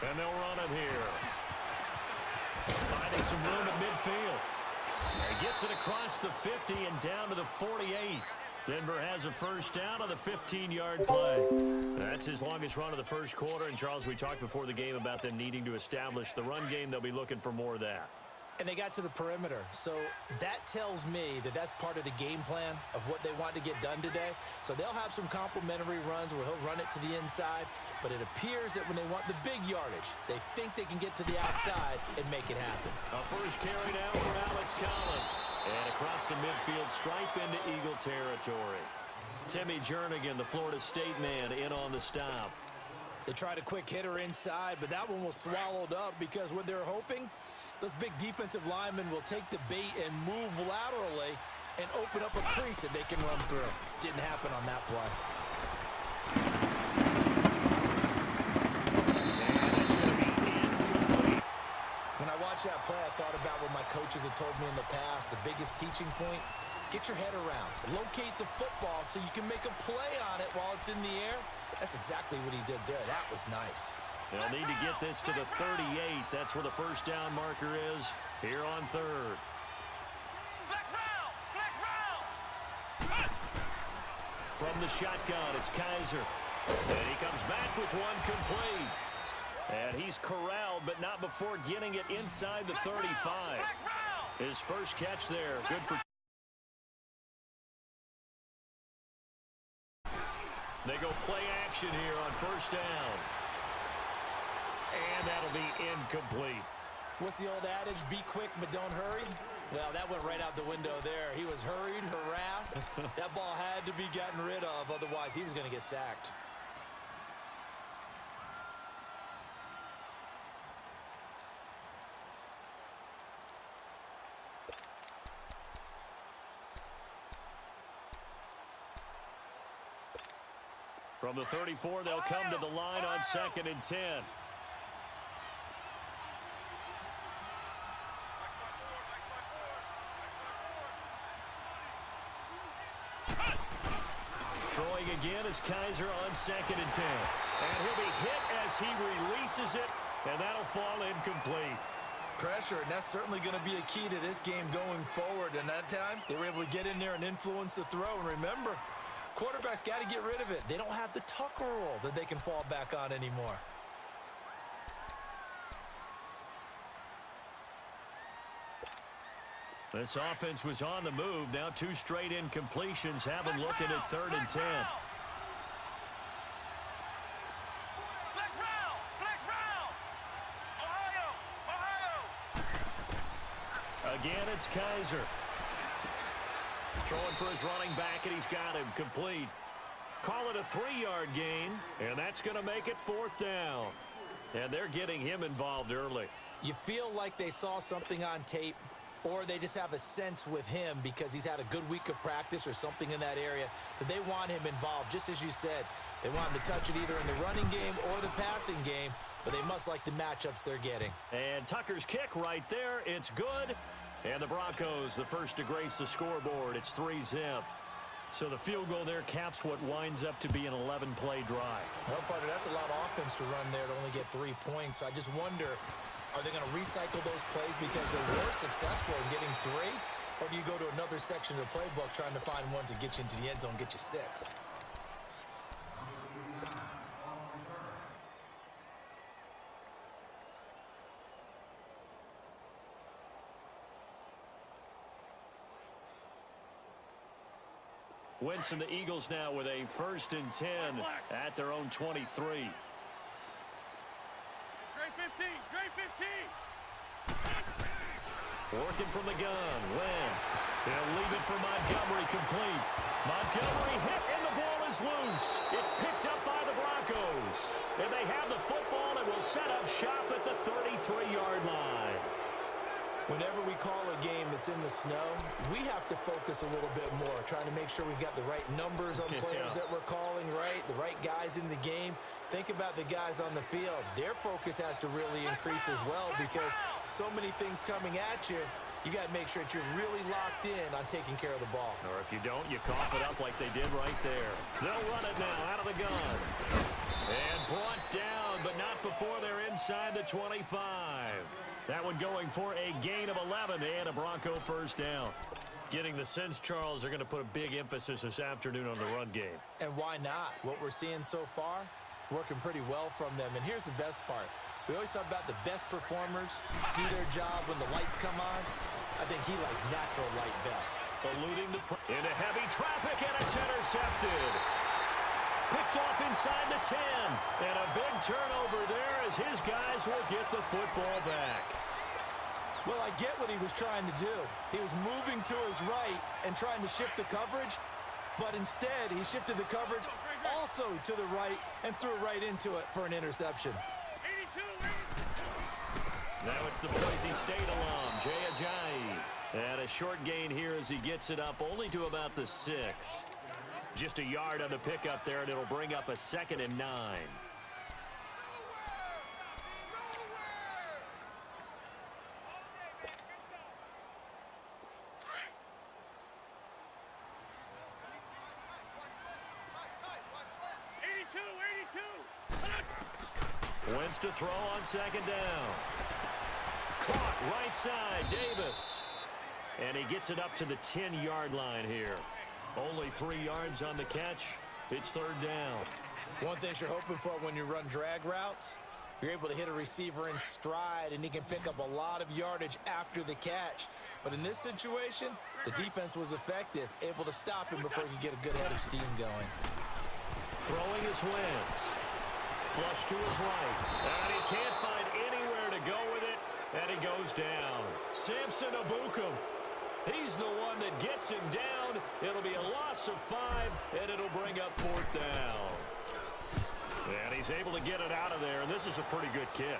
And they'll run it here. Finding some room at midfield. He gets it across the 50 and down to the 48. Denver has a first down on the 15-yard play. That's his longest run of the first quarter. And, Charles, we talked before the game about them needing to establish the run game. They'll be looking for more of that. And they got to the perimeter. So that tells me that that's part of the game plan of what they want to get done today. So they'll have some complimentary runs where he'll run it to the inside. But it appears that when they want the big yardage, they think they can get to the outside and make it happen. A first carry down for Alex Collins. And across the midfield stripe into Eagle territory. Timmy Jernigan, the Florida State man, in on the stop. They tried a quick hitter inside, but that one was swallowed up because what they're hoping, those big defensive linemen will take the bait and move laterally and open up a crease that they can run through. Didn't happen on that play. When I watched that play, I thought about what my coaches had told me in the past. The biggest teaching point, get your head around. Locate the football so you can make a play on it while it's in the air. That's exactly what he did there. That was nice. They'll need to get this to the 38. That's where the first down marker is here on third. From the shotgun, it's Kaiser. And he comes back with one complete. And he's corralled, but not before getting it inside the 35. His first catch there. Good for... They go play action here on first down. And that'll be incomplete. What's the old adage? Be quick, but don't hurry. Well, that went right out the window there. He was hurried, harassed. That ball had to be gotten rid of. Otherwise, he was going to get sacked. From the 34, they'll come to the line on 2nd and 10. Throwing again is Kaiser on 2nd and 10. And he'll be hit as he releases it, and that'll fall incomplete. Pressure, and that's certainly going to be a key to this game going forward. And that time, they were able to get in there and influence the throw. And remember, quarterbacks got to get rid of it. They don't have the Tucker rule that they can fall back on anymore. This offense was on the move. Now 2 straight incompletions have them looking at 3rd and 10. Again, it's Kaiser. Throwing for his running back, and he's got him complete. Call it a 3-yard gain, and that's going to make it 4th down. And they're getting him involved early. You feel like they saw something on tape, or they just have a sense with him because he's had a good week of practice or something in that area that they want him involved. Just as you said, they want him to touch it either in the running game or the passing game, but they must like the matchups they're getting. And Tucker's kick right there. It's good. And the Broncos, the first to grace the scoreboard. It's 3-zip. So the field goal there caps what winds up to be an 11-play drive. Well, partner, that's a lot of offense to run there to only get 3 points. So I just wonder, are they going to recycle those plays because they were successful in getting 3? Or do you go to another section of the playbook trying to find ones that get you into the end zone, get you 6? Wentz and the Eagles now with a 1st and 10 at their own 23. Trey 15, Trey 15. Working from the gun, Wentz. He'll leave it for Montgomery, complete. Montgomery hit and the ball is loose. It's picked up by the Broncos. And they have the football and will set up shop at the 33-yard line. Whenever we call a game that's in the snow, we have to focus a little bit more, trying to make sure we've got the right numbers on players that we're calling, right? The right guys in the game. Think about the guys on the field. Their focus has to really increase as well because so many things coming at you. You got to make sure that you're really locked in on taking care of the ball. Or if you don't, you cough it up like they did right there. They'll run it now out of the gun. And brought down, but not before they're inside the 25. That one going for a gain of 11 and a Bronco 1st down. Getting the sense, Charles, they're going to put a big emphasis this afternoon on the run game. And why not? What we're seeing so far, working pretty well from them. And here's the best part. We always talk about the best performers do their job when the lights come on. I think he likes natural light best. Eluding into heavy traffic, and it's intercepted. Picked off inside the 10. And a big turnover there as his guys will get the football back. Well, I get what he was trying to do. He was moving to his right and trying to shift the coverage. But instead, he shifted the coverage also to the right and threw right into it for an interception. 82. Now it's the Boise State alum, Jay Ajayi. And a short gain here as he gets it up only to about the 6. Just a yard on the pickup there, and it'll bring up a 2nd and 9. Wentz to throw on 2nd down. Caught right side, Davis. And he gets it up to the 10-yard line here. Only 3 yards on the catch. It's 3rd down. One thing you're hoping for when you run drag routes, you're able to hit a receiver in stride, and he can pick up a lot of yardage after the catch. But in this situation, the defense was effective, able to stop him before he could get a good head of steam going. Throwing is Wentz. Flush to his right. And he can't find anywhere to go with it, and he goes down. Samson Abukum. He's the one that gets him down. It'll be a loss of 5, and it'll bring up 4th down. And he's able to get it out of there, and this is a pretty good kick.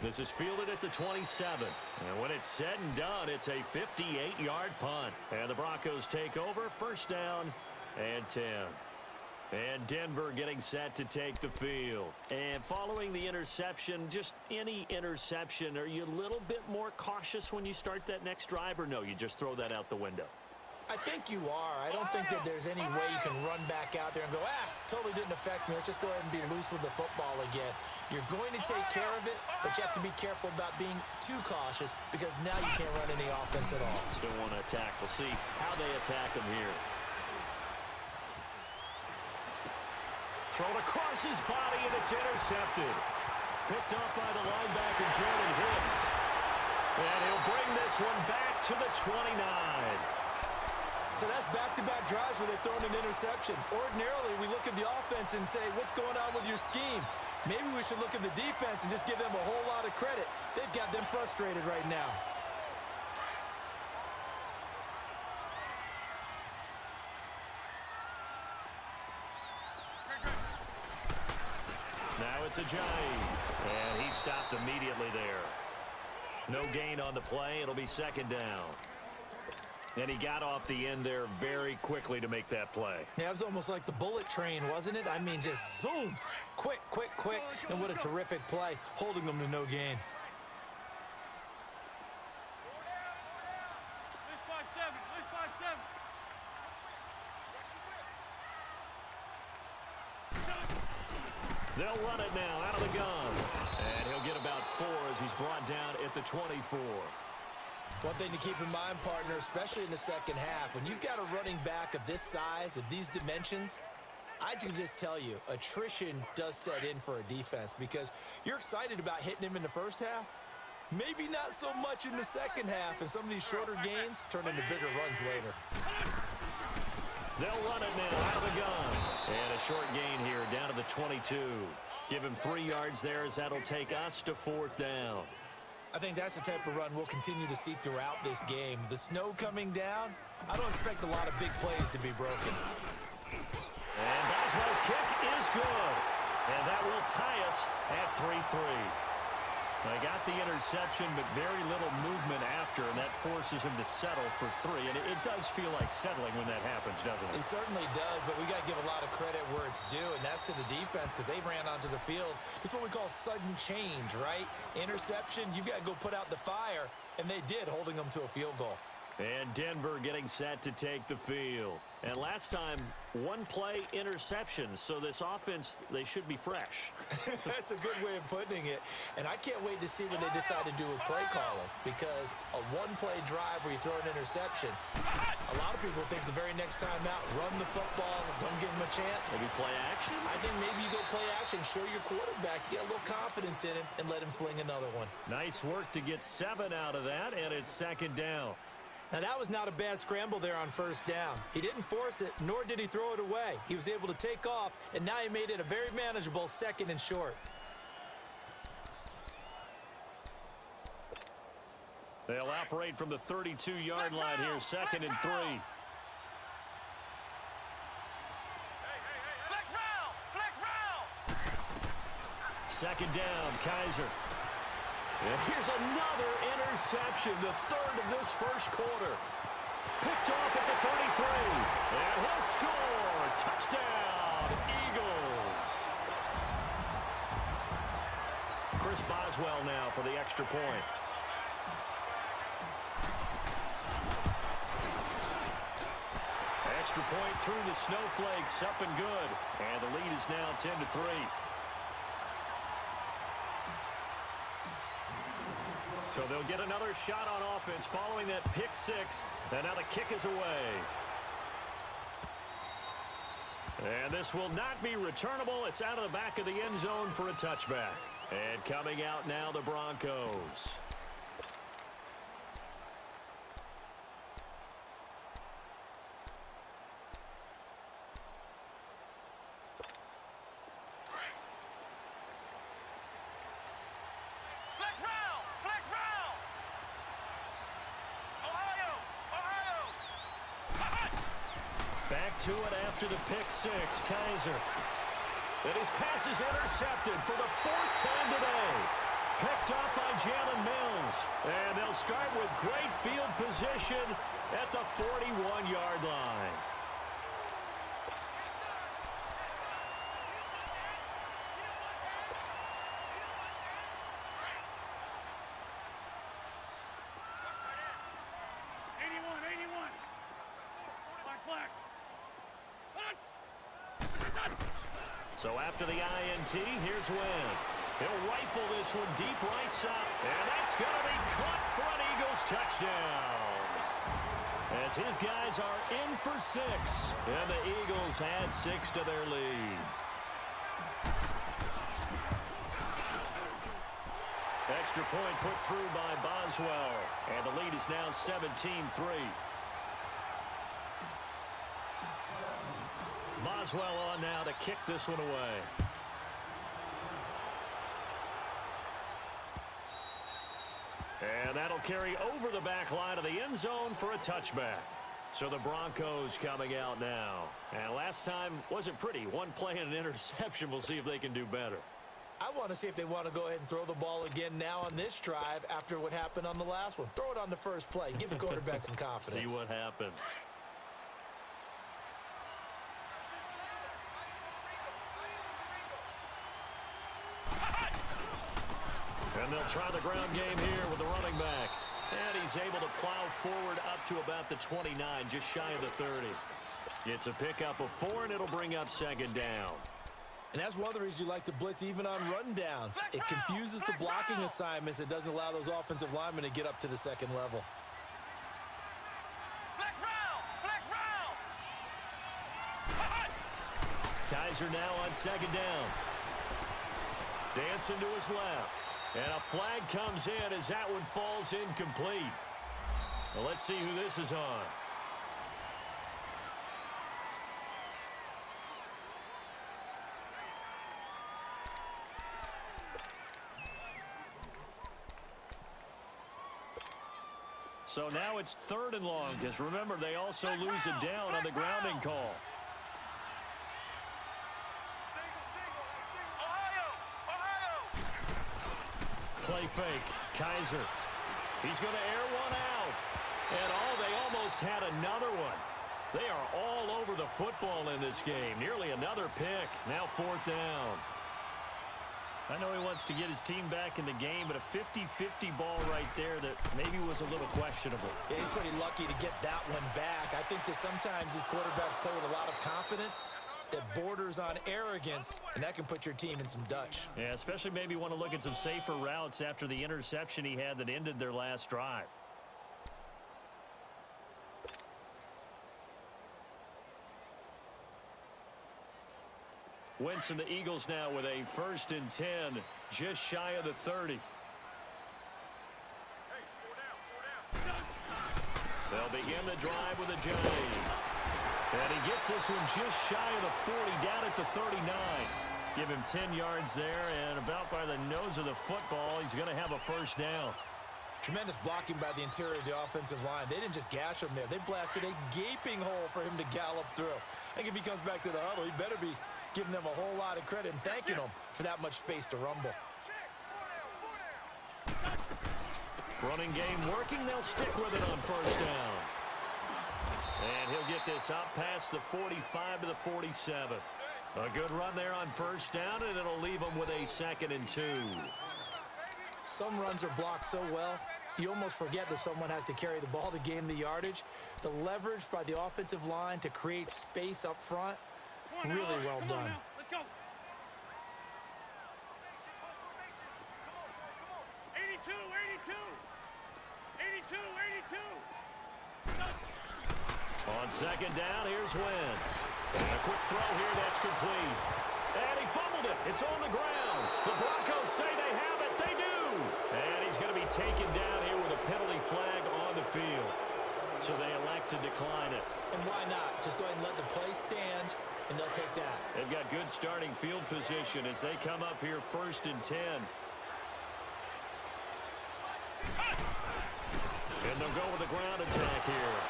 This is fielded at the 27. And when it's said and done, it's a 58-yard punt. And the Broncos take over, 1st down and 10. And Denver getting set to take the field. And following the interception, just any interception, are you a little bit more cautious when you start that next drive, or no, you just throw that out the window? I think you are. I don't think that there's any way you can run back out there and go, totally didn't affect me. Let's just go ahead and be loose with the football again. You're going to take care of it, but you have to be careful about being too cautious because now you can't run any offense at all. Still want to attack. We'll see how they attack him here. Thrown across his body, and it's intercepted. Picked up by the linebacker, Jordan Hicks. And he'll bring this one back to the 29. So that's back-to-back drives where they've thrown an interception. Ordinarily, we look at the offense and say, what's going on with your scheme? Maybe we should look at the defense and just give them a whole lot of credit. They've got them frustrated right now. Now it's Ajayi, and he stopped immediately there. No gain on the play. It'll be 2nd down. And he got off the end there very quickly to make that play. Yeah, it was almost like the bullet train, wasn't it? I mean, just zoom. Quick, quick, quick. And what a terrific play, holding them to no gain. This spot 7. They'll run it now out of the gun. And he'll get about 4 as he's brought down at the 24. One thing to keep in mind, partner, especially in the second half, when you've got a running back of this size, of these dimensions, I can just tell you, attrition does set in for a defense because you're excited about hitting him in the first half. Maybe not so much in the second half, and some of these shorter gains turn into bigger runs later. They'll run it now out of the gun. And a short gain here down to the 22. Give him 3 yards there as that'll take us to 4th down. I think that's the type of run we'll continue to see throughout this game. The snow coming down, I don't expect a lot of big plays to be broken. And Boswell's kick is good. And that will tie us at 3-3. They got the interception, but very little movement after, and that forces him to settle for 3. And it does feel like settling when that happens, doesn't it? It certainly does, but we got to give a lot of credit where it's due, and that's to the defense because they ran onto the field. It's what we call sudden change, right? Interception, you've got to go put out the fire, and they did, holding them to a field goal. And Denver getting set to take the field. And last time, 1-play interceptions. So this offense, they should be fresh. That's a good way of putting it. And I can't wait to see what they decide to do with play calling. Because a 1-play drive where you throw an interception, a lot of people think the very next time out, run the football, don't give them a chance. Maybe play action? I think maybe you go play action, show your quarterback, get a little confidence in him, and let him fling another one. Nice work to get 7 out of that, and it's 2nd down. Now, that was not a bad scramble there on 1st down. He didn't force it, nor did he throw it away. He was able to take off, and now he made it a very manageable 2nd and short. They'll operate from the 32-yard line here, 2nd and 3. Flex round! Flex round! 2nd down, Kaiser. And here's another interception, the 3rd of this first quarter. Picked off at the 33. And he'll score. Touchdown, Eagles. Chris Boswell now for the extra point. Extra point through the snowflakes, up and good. And the lead is now 10-3. So they'll get another shot on offense following that pick 6. And now the kick is away. And this will not be returnable. It's out of the back of the end zone for a touchback. And coming out now, the Broncos. Back to it after the pick 6, Kaiser. And his pass is intercepted for the 4th time today. Picked up by Jalen Mills. And they'll start with great field position at the 41-yard line. So after the INT, here's Wentz. He'll rifle this one deep right side. And that's going to be caught for an Eagles touchdown. As his guys are in for 6. And the Eagles add 6 to their lead. Extra point put through by Boswell. And the lead is now 17-3. Boswell on now to kick this one away. And that'll carry over the back line of the end zone for a touchback. So the Broncos coming out now. And last time wasn't pretty. 1 play and an interception. We'll see if they can do better. I want to see if they want to go ahead and throw the ball again now on this drive after what happened on the last one. Throw it on the first play. Give the quarterback some confidence. See what happens. And they'll try the ground game here with the running back. And he's able to plow forward up to about the 29, just shy of the 30. It's a pickup of 4, and it'll bring up 2nd down. And that's one of the reasons you like to blitz even on rundowns. It confuses the blocking assignments. It doesn't allow those offensive linemen to get up to the second level. Flex round! Flex round! Kaiser now on second down. Dancing to his left. And a flag comes in as that one falls incomplete. Well, let's see who this is on. So now it's 3rd and long, because remember, they also lose it down on the grounding call. Play fake. Kaiser. He's going to air one out. And they almost had another one. They are all over the football in this game. Nearly another pick. Now 4th down. I know he wants to get his team back in the game, but a 50-50 ball right there that maybe was a little questionable. Yeah, he's pretty lucky to get that one back. I think that sometimes these quarterbacks play with a lot of confidence that borders on arrogance, and that can put your team in some Dutch. Yeah, especially maybe want to look at some safer routes after the interception he had that ended their last drive. Wentz and the Eagles now with a 1st and 10, just shy of the 30. They'll begin the drive with a J. And he gets this one just shy of the 40, down at the 39. Give him 10 yards there, and about by the nose of the football, he's going to have a 1st down. Tremendous blocking by the interior of the offensive line. They didn't just gash him there. They blasted a gaping hole for him to gallop through. I think if he comes back to the huddle, he better be giving them a whole lot of credit and thanking them for that much space to rumble. Running game working. They'll stick with it on 1st down. And he'll get this up past the 45 to the 47. A good run there on 1st down, and it'll leave them with a 2nd and 2. Some runs are blocked so well, you almost forget that someone has to carry the ball to gain the yardage. The leverage by the offensive line to create space up front, really well done. Let's go. 82, 82. 82. On 2nd down, here's Wentz. And a quick throw here, that's complete. And he fumbled it. It's on the ground. The Broncos say they have it. They do. And he's going to be taken down here with a penalty flag on the field. So they elect to decline it. And why not? Just go ahead and let the play stand, and they'll take that. They've got good starting field position as they come up here 1st and 10. And they'll go with the ground attack here.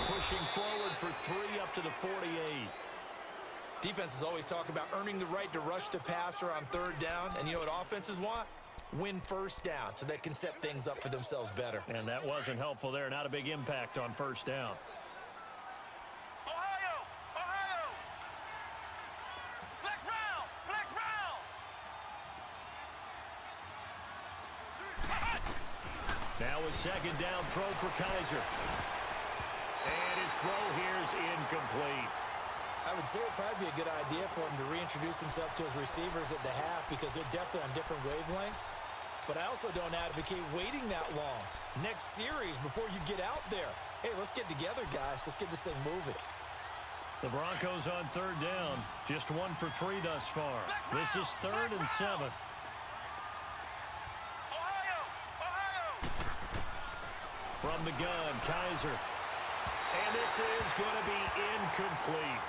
Pushing forward for 3 up to the 48. Defenses always talk about earning the right to rush the passer on 3rd down. And you know what offenses want? Win 1st down so they can set things up for themselves better. And that wasn't helpful there. Not a big impact on 1st down. Ohio! Ohio! Flex round! Flex round! Now a 2nd down throw for Kaiser. And his throw here is incomplete. I would say it would probably be a good idea for him to reintroduce himself to his receivers at the half because they're definitely on different wavelengths. But I also don't advocate waiting that long. Next series before you get out there. Hey, let's get together, guys. Let's get this thing moving. The Broncos on 3rd down. Just 1 for 3 thus far. This is 3rd and 7. Ohio! Ohio! From the gun, Kaiser. And this is going to be incomplete.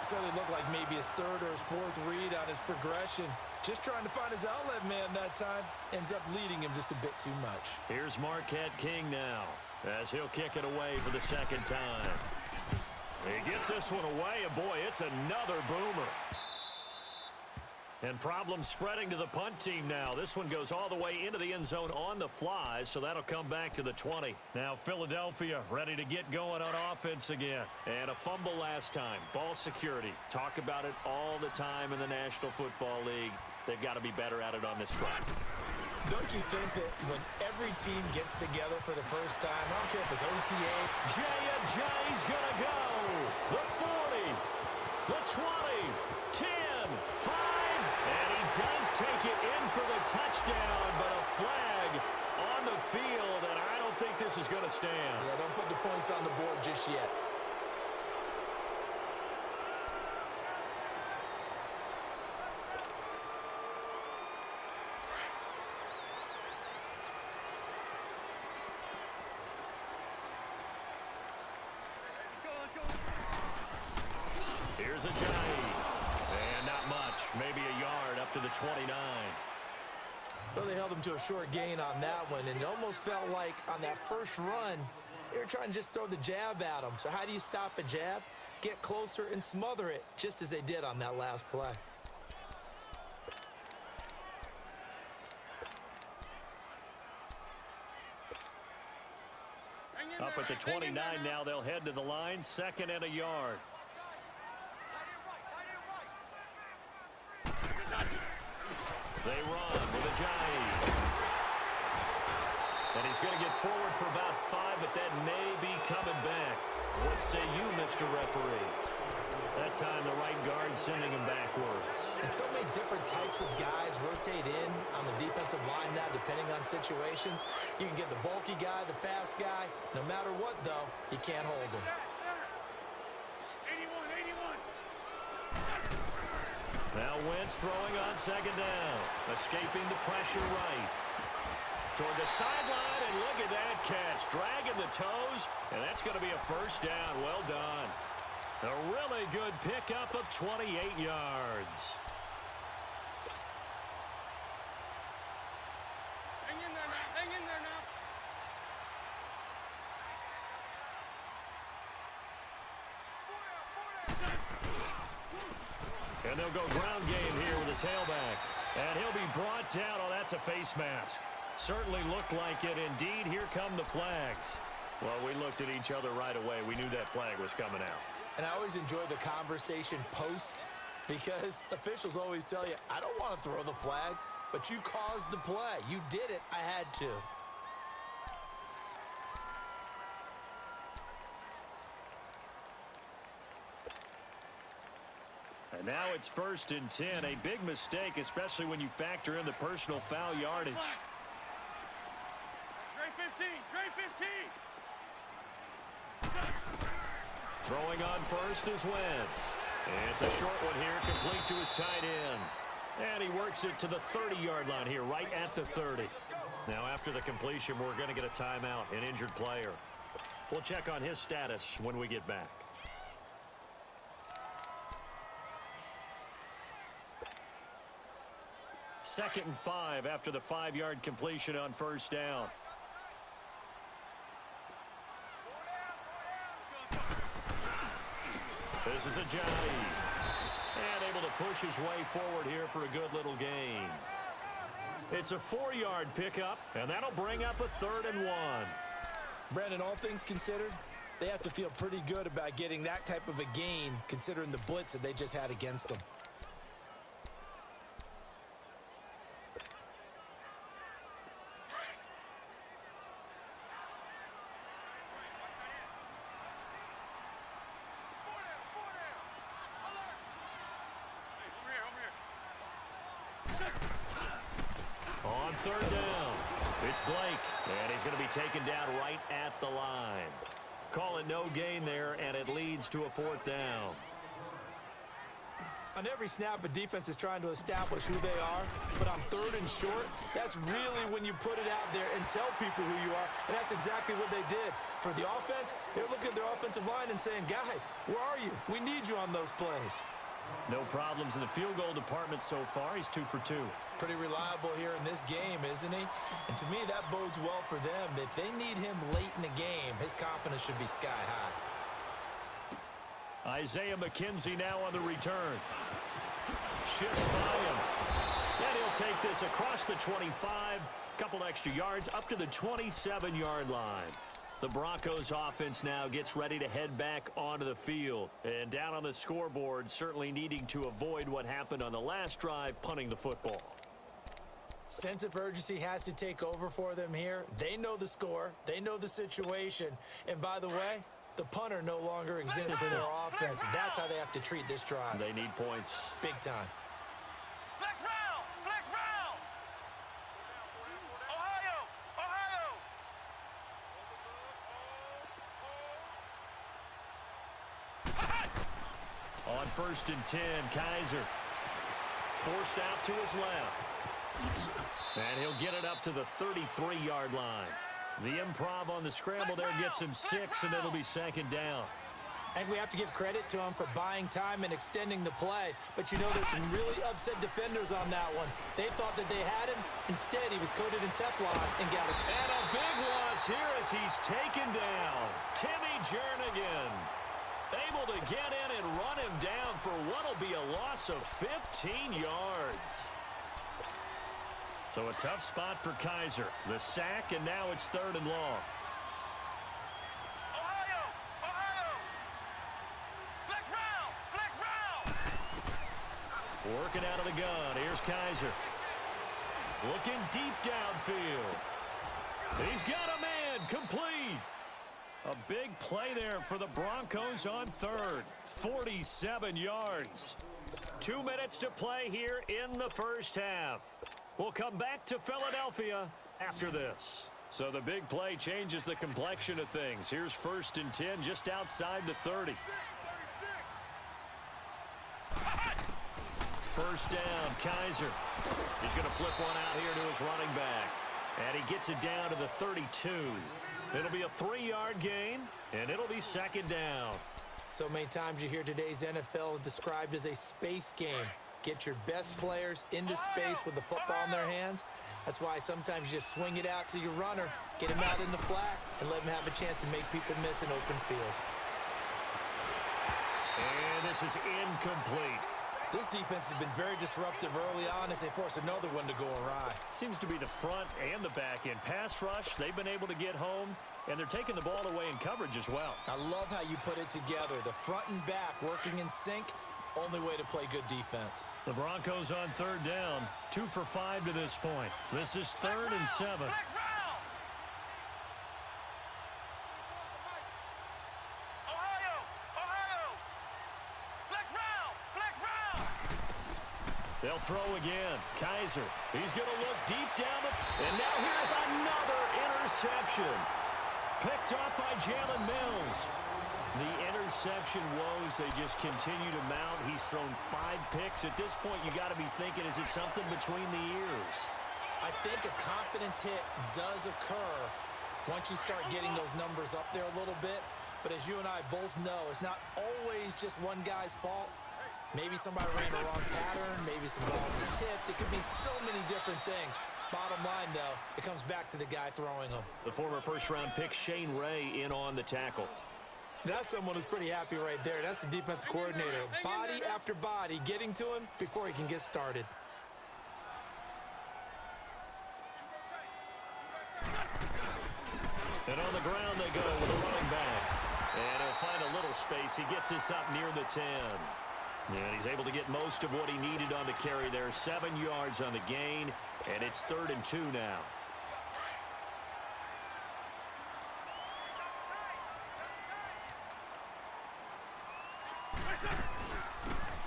Certainly looked like maybe his 3rd or his 4th read on his progression. Just trying to find his outlet man that time. Ends up leading him just a bit too much. Here's Marquette King now as he'll kick it away for the 2nd time. He gets this one away, and boy, it's another boomer. And problems spreading to the punt team now. This one goes all the way into the end zone on the fly, so that'll come back to the 20. Now Philadelphia ready to get going on offense again. And a fumble last time. Ball security. Talk about it all the time in the National Football League. They've got to be better at it on this drive. Don't you think that when every team gets together for the first time, I don't care if it's OTA. Jay's going to go. The 40, the 20, 10, 5. yet. Here's a giant. And not much. Maybe a yard up to the 29. Well, they held him to a short gain on that one, and it almost felt like on that first run, they were trying to just throw the jab at him. So how do you stop a jab? Get closer and smother it, just as they did on that last play. Up at the 29 now, they'll head to the line, 2nd and a yard. They run with a giant. And he's going to get forward for about 5, but that may be coming back. What say you, Mr. Referee? That time the right guard sending him backwards. And so many different types of guys rotate in on the defensive line now, depending on situations. You can get the bulky guy, the fast guy. No matter what, though, you can't hold him. 81. Now Wentz throwing on 2nd down. Escaping the pressure right. Toward the sideline, and look at that catch. Dragging the toes, and that's going to be a first down. Well done. A really good pickup of 28 yards. Hang in there now. Hang in there now. And they'll go ground game here with a tailback. And he'll be brought down. Oh, that's a face mask. Certainly looked like it. Indeed, here come the flags. Well, we looked at each other right away. We knew that flag was coming out. And I always enjoy the conversation post, because officials always tell you, I don't want to throw the flag, but you caused the play. You did it. I had to. And now it's 1st and 10. A big mistake, especially when you factor in the personal foul yardage. Trey 15. Trey 15. Throwing on first is Wentz. And it's a short one here, complete to his tight end. And he works it to the 30-yard line here, right at the 30. Now, after the completion, we're going to get a timeout, an injured player. We'll check on his status when we get back. Second and 5 after the 5-yard completion on first down. This is a Johnny. And able to push his way forward here for a good little gain. It's a 4-yard pickup, and that'll bring up a 3rd and 1. Brandon, all things considered, they have to feel pretty good about getting that type of a gain, considering the blitz that they just had against them. On 3rd down, it's Blake, and he's going to be taken down right at the line. Call it no gain there, and it leads to a 4th down. On every snap, a defense is trying to establish who they are, but on 3rd and short, that's really when you put it out there and tell people who you are, and that's exactly what they did. For the offense, they're looking at their offensive line and saying, guys, where are you? We need you on those plays. No problems in the field goal department so far. He's 2 for 2. Pretty reliable here in this game, isn't he? And to me, that bodes well for them. If they need him late in the game, his confidence should be sky high. Isaiah McKenzie now on the return. Shifts by him. And he'll take this across the 25. Couple extra yards up to the 27-yard line. The Broncos offense now gets ready to head back onto the field. And down on the scoreboard, certainly needing to avoid what happened on the last drive, punting the football. Sense of urgency has to take over for them here. They know the score. They know the situation. And by the way, the punter no longer exists for their offense. That's how they have to treat this drive. They need points. Big time. Flex round. Flex round. Ohio. Ohio. On 1st and 10, Kaiser. Forced out to his left. And he'll get it up to the 33-yard line. The improv on the scramble there gets him 6, and it'll be 2nd down. And we have to give credit to him for buying time and extending the play. But you know, there's some really upset defenders on that one. They thought that they had him. Instead, he was coated in Teflon and got it. And a big loss here as he's taken down. Timmy Jernigan able to get in and run him down for what'll be a loss of 15 yards. So a tough spot for Kaiser. The sack, and now it's 3rd and long. Working out of the gun. Here's Kaiser. Looking deep downfield. He's got a man. Complete. A big play there for the Broncos on 3rd. 47 yards. 2 minutes to play here in the first half. We'll come back to Philadelphia after this. So the big play changes the complexion of things. Here's 1st and 10 just outside the 30. First down, Kaiser. He's going to flip one out here to his running back. And he gets it down to the 32. It'll be a 3-yard gain, and it'll be 2nd down. So many times you hear today's NFL described as a space game. Get your best players into space with the football in their hands. That's why sometimes you just swing it out to your runner, get him out in the flat, and let him have a chance to make people miss an open field. And this is incomplete. This defense has been very disruptive early on as they force another one to go awry. Seems to be the front and the back end. Pass rush, they've been able to get home, and they're taking the ball away in coverage as well. I love how you put it together. The front and back working in sync, only way to play good defense. The Broncos on 3rd down, 2 for 5 to this point. This is 3rd and 7. They'll throw again. Kaiser, he's going to look deep down the and now here's another interception. Picked up by Jalen Mills. The interception woes, they just continue to mount. He's thrown 5 picks. At this point, you got to be thinking, is it something between the ears? I think a confidence hit does occur once you start getting those numbers up there a little bit. But as you and I both know, it's not always just one guy's fault. Maybe somebody ran the wrong pattern. Maybe some balls were tipped. It could be so many different things. Bottom line, though, it comes back to the guy throwing them. The former first-round pick, Shane Ray, in on the tackle. That's someone who's pretty happy right there. That's the defensive coordinator. Body after body getting to him before he can get started. And on the ground they go with a running back. And he'll find a little space. He gets this up near the 10. And he's able to get most of what he needed on the carry there. 7 yards on the gain, and it's 3rd and 2 now.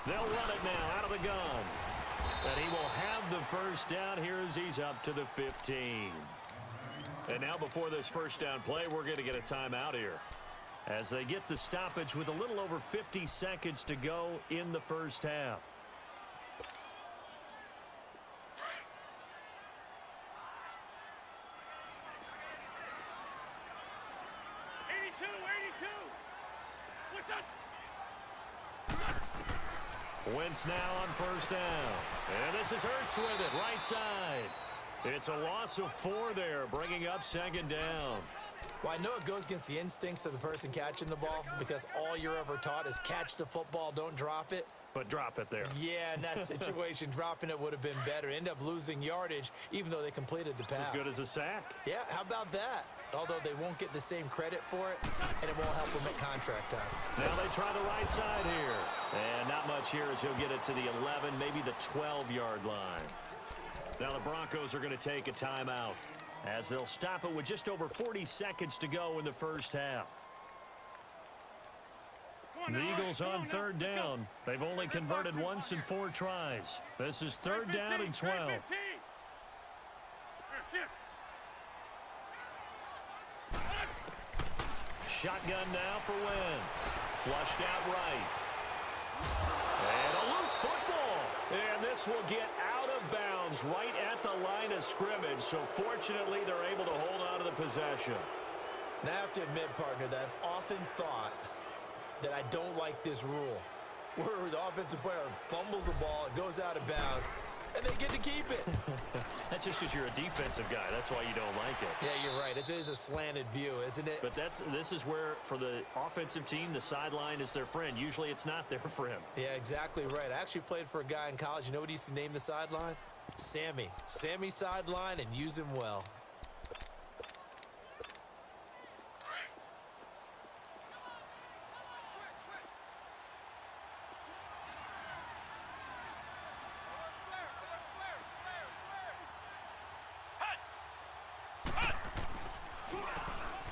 They'll run it now out of the gun. And he will have the first down here as he's up to the 15. And now before this first down play, we're going to get a timeout here, as they get the stoppage with a little over 50 seconds to go in the first half. Wentz now on first down. And this is Ertz with it, right side. It's a loss of 4 there, bringing up 2nd down. Well, I know it goes against the instincts of the person catching the ball, because all you're ever taught is catch the football, don't drop it. But drop it there. Yeah, in that situation, dropping it would have been better. End up losing yardage, even though they completed the pass. As good as a sack. Yeah, how about that? Although they won't get the same credit for it, and it won't help them at contract time. Now they try the right side here. And not much here as he'll get it to the 11, maybe the 12-yard line. Now the Broncos are going to take a timeout, as they'll stop it with just over 40 seconds to go in the first half. The Eagles on 3rd down. They've only converted once in 4 tries. This is 3rd down and 12. Shotgun now for Wentz. Flushed out right. And a loose football. And this will get out of bounds right at the line of scrimmage. So fortunately, they're able to hold on to the possession. Now, I have to admit, partner, that I've often thought that I don't like this rule, where the offensive player fumbles the ball, it goes out of bounds, and they get to keep it. That's just because you're a defensive guy. That's why you don't like it. Yeah, you're right. It is a slanted view, isn't it? But this is where, for the offensive team, the sideline is their friend. Usually it's not their friend. Yeah, exactly right. I actually played for a guy in college. You know what he used to name the sideline? Sammy. Sammy sideline, and use him well.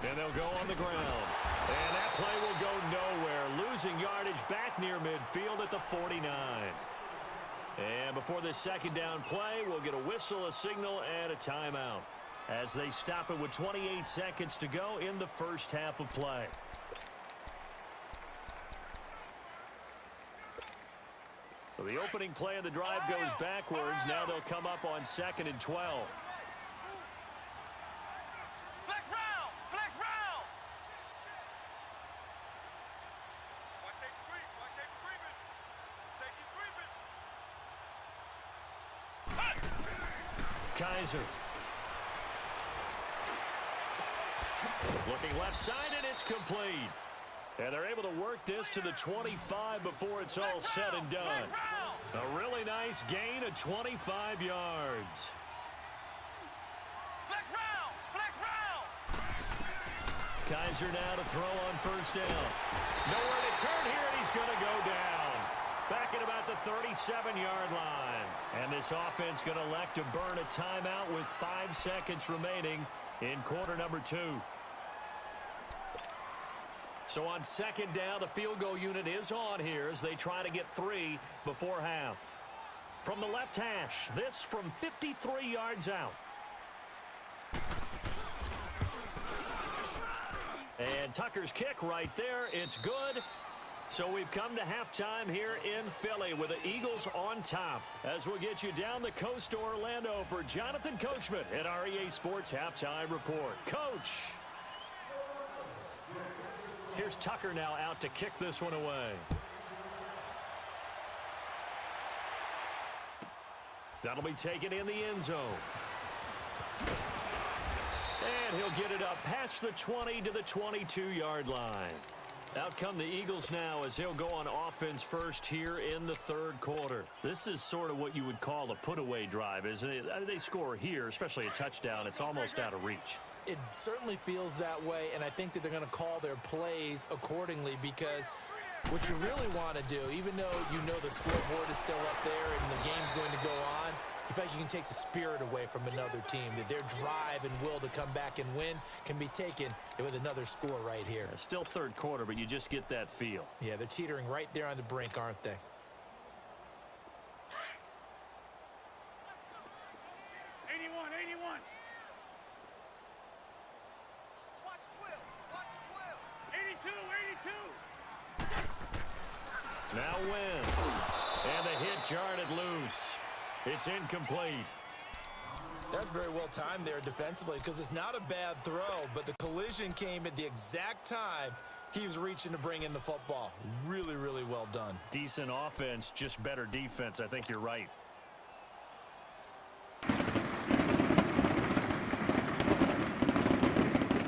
And they'll go on the ground. And that play will go nowhere. Losing yardage back near midfield at the 49. And before this second down play, we'll get a whistle, a signal, and a timeout as they stop it with 28 seconds to go in the first half of play. So the opening play of the drive goes backwards. Now they'll come up on 2nd and 12. Kaiser. Looking left side, and it's complete. And they're able to work this to the 25 before it's all said and done. A really nice gain of 25 yards. Kaiser now to throw on first down. Nowhere to turn here, and he's going to go down. Back at about the 37-yard line. And this offense going to elect to burn a timeout with 5 seconds remaining in quarter number 2. So on second down, the field goal unit is on here as they try to get 3 before half. From the left hash, this from 53 yards out. And Tucker's kick right there. It's good. So we've come to halftime here in Philly with the Eagles on top. As we'll get you down the coast to Orlando for Jonathan Coachman at our EA Sports Halftime Report. Coach. Here's Tucker now out to kick this one away. That'll be taken in the end zone. And he'll get it up past the 20 to the 22-yard line. Out come the Eagles now as they'll go on offense first here in the third quarter. This is sort of what you would call a put-away drive, isn't it? They score here, especially a touchdown. It's almost out of reach. It certainly feels that way, and I think that they're going to call their plays accordingly because what you really want to do, even though you know the scoreboard is still up there and the game's going to go on, in fact, you can take the spirit away from another team, that their drive and will to come back and win can be taken with another score right here. Still third quarter, but you just get that feel. Yeah, they're teetering right there on the brink, aren't they? Now Wentz. And the hit jarred it loose. It's incomplete. That's very well timed there defensively because it's not a bad throw, but the collision came at the exact time he was reaching to bring in the football. Really, really well done. Decent offense, just better defense. I think you're right.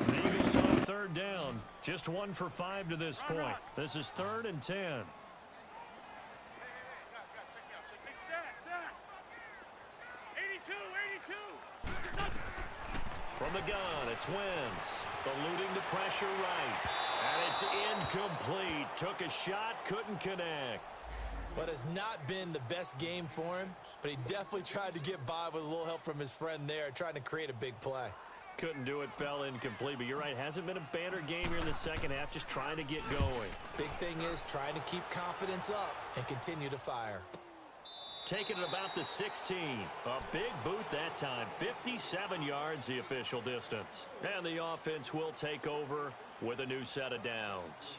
The Eagles on third down. Just 1 for 5 to this point. This is 3rd and 10. From the gun, it's Wentz. Eluding the pressure right. And it's incomplete. Took a shot, couldn't connect. But it's not been the best game for him, but he definitely tried to get by with a little help from his friend there, trying to create a big play. Couldn't do it, fell incomplete. But you're right, hasn't been a banner game here in the second half, just trying to get going. Big thing is trying to keep confidence up and continue to fire. Taking it about the 16. A big boot that time. 57 yards the official distance. And the offense will take over with a new set of downs.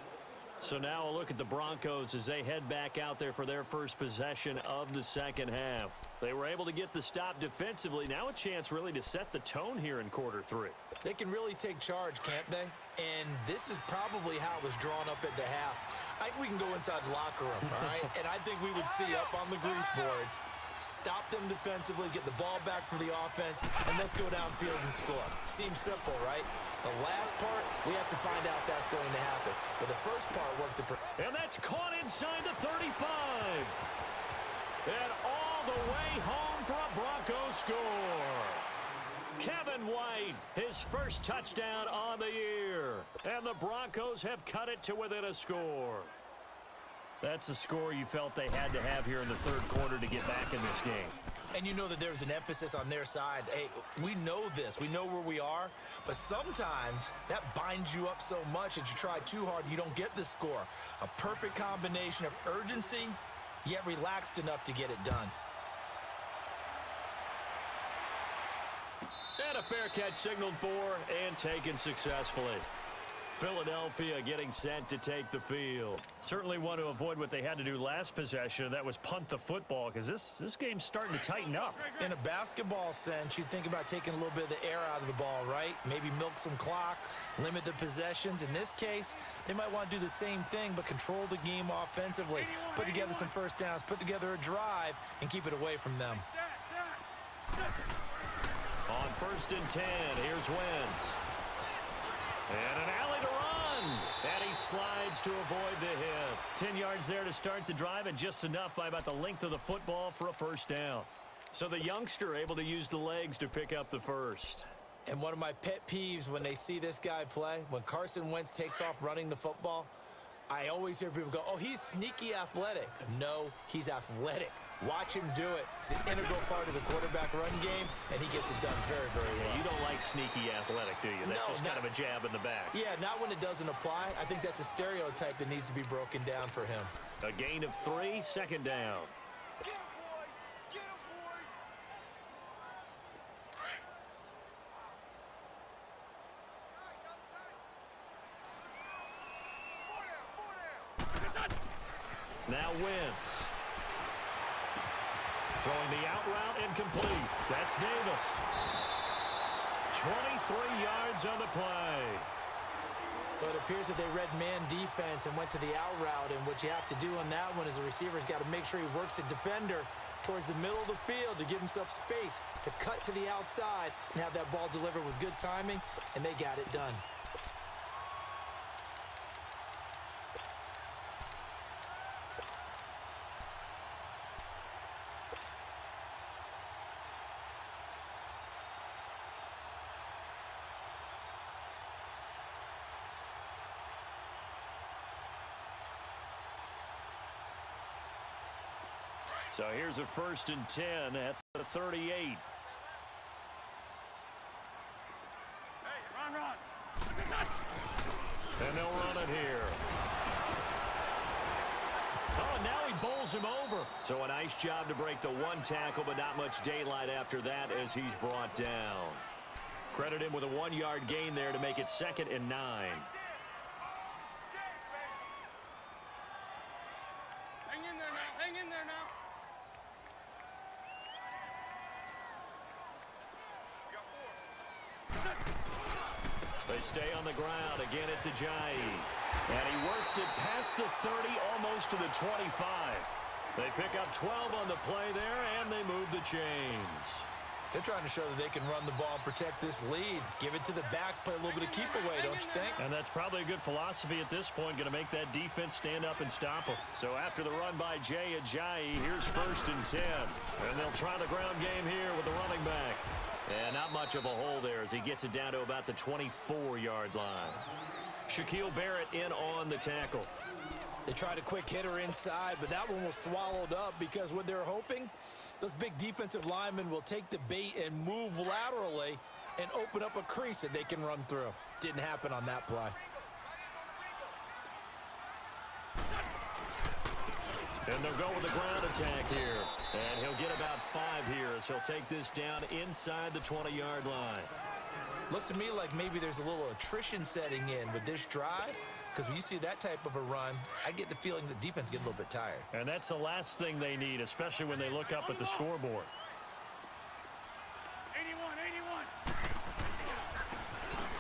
So now a look at the Broncos as they head back out there for their first possession of the second half. They were able to get the stop defensively. Now a chance really to set the tone here in quarter three. They can really take charge, can't they? And this is probably how it was drawn up at the half. I think we can go inside the locker room, all right? And I think we would see up on the grease boards, stop them defensively, get the ball back for the offense, and let's go downfield and score. Seems simple, right? The last part, we have to find out that's going to happen. But the first part worked to... And that's caught inside the 35. And all the way home for a Broncos score. Kevin White, his first touchdown on the year. And the Broncos have cut it to within a score. That's a score you felt they had to have here in the third quarter to get back in this game. And you know that there's an emphasis on their side. Hey, we know this. We know where we are. But sometimes that binds you up so much that you try too hard, you don't get the score. A perfect combination of urgency, yet relaxed enough to get it done. And a fair catch signaled for and taken successfully. Philadelphia getting set to take the field. Certainly want to avoid what they had to do last possession. That was punt the football, because this game's starting to tighten up. In a basketball sense, you think about taking a little bit of the air out of the ball, right? Maybe milk some clock, limit the possessions. In this case, they might want to do the same thing, but control the game offensively. Put together some first downs, put together a drive, and keep it away from them. On 1st and 10, here's Wentz. And an alley to run. And he slides to avoid the hit. 10 yards there to start the drive, and just enough by about the length of the football for a first down. So the youngster able to use the legs to pick up the first. And one of my pet peeves when they see this guy play, when Carson Wentz takes off running the football, I always hear people go, oh, he's sneaky athletic. No, he's athletic. Watch him do it. It's an integral part of the quarterback run game, and he gets it done very, very well. Yeah, you don't like sneaky athletic, do you? That's just kind of a jab in the back. Yeah, not when it doesn't apply. I think that's a stereotype that needs to be broken down for him. A gain of 3, second down. Get him, boys! Get him, boys! Now Wentz. Throwing the out route incomplete. That's Davis. 23 yards on the play. So it appears that they read man defense and went to the out route, and what you have to do on that one is the receiver's got to make sure he works the defender towards the middle of the field to give himself space to cut to the outside and have that ball delivered with good timing, and they got it done. So here's a 1st and 10 at the 38. Hey, run! And they'll run it here. Oh, and now he bowls him over. So a nice job to break the one tackle, but not much daylight after that as he's brought down. Credit him with a 1-yard gain there to make it 2nd and 9. Hang in there now! Hang in there now! They stay on the ground. Again, it's Ajayi. And he works it past the 30, almost to the 25. They pick up 12 on the play there, and they move the chains. They're trying to show that they can run the ball and protect this lead. Give it to the backs, play a little bit of keep away, don't you think? And that's probably a good philosophy at this point, going to make that defense stand up and stop them. So after the run by Jay Ajayi, here's 1st and 10. And they'll try the ground game here with the running back. And not much of a hole there as he gets it down to about the 24-yard line. Shaquille Barrett in on the tackle. They tried a quick hitter inside, but that one was swallowed up because what they're hoping, those big defensive linemen will take the bait and move laterally and open up a crease that they can run through. Didn't happen on that play. And they'll go with the ground attack here. And he'll get about 5 here as he'll take this down inside the 20-yard line. Looks to me like maybe there's a little attrition setting in with this drive. because when you see that type of a run, I get the feeling the defense get a little bit tired. And that's the last thing they need, especially when they look up at the scoreboard. 81, 81.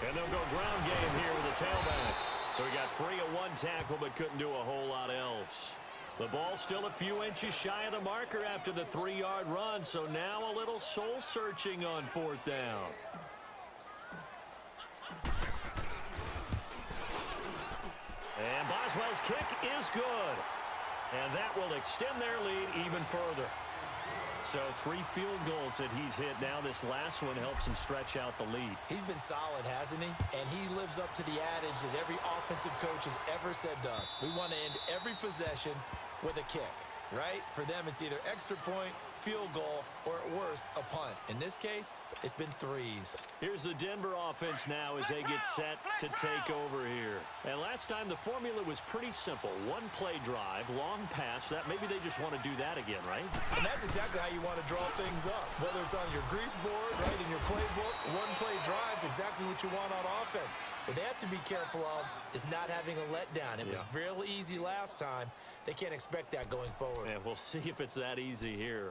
And they'll go ground game here with a tailback. So he got free of one tackle but couldn't do a whole lot else. The ball still a few inches shy of the marker after the 3-yard run, so now a little soul-searching on 4th down. And Boswell's kick is good. And that will extend their lead even further. So 3 field goals that he's hit now. This last one helps him stretch out the lead. He's been solid, hasn't he? And he lives up to the adage that every offensive coach has ever said to us. We want to end every possession with a kick, right? For them, it's either extra point, field goal, or at worst, a punt. In this case, it's been 3s. Here's the Denver offense now as they get set to take over here. And last time, the formula was pretty simple. 1-play drive, long pass. That maybe they just want to do that again, right? And that's exactly how you want to draw things up. Whether it's on your grease board, right, in your playbook, 1-play drive's exactly what you want on offense. What they have to be careful of is not having a letdown. It was real easy last time. They can't expect that going forward. And we'll see if it's that easy here.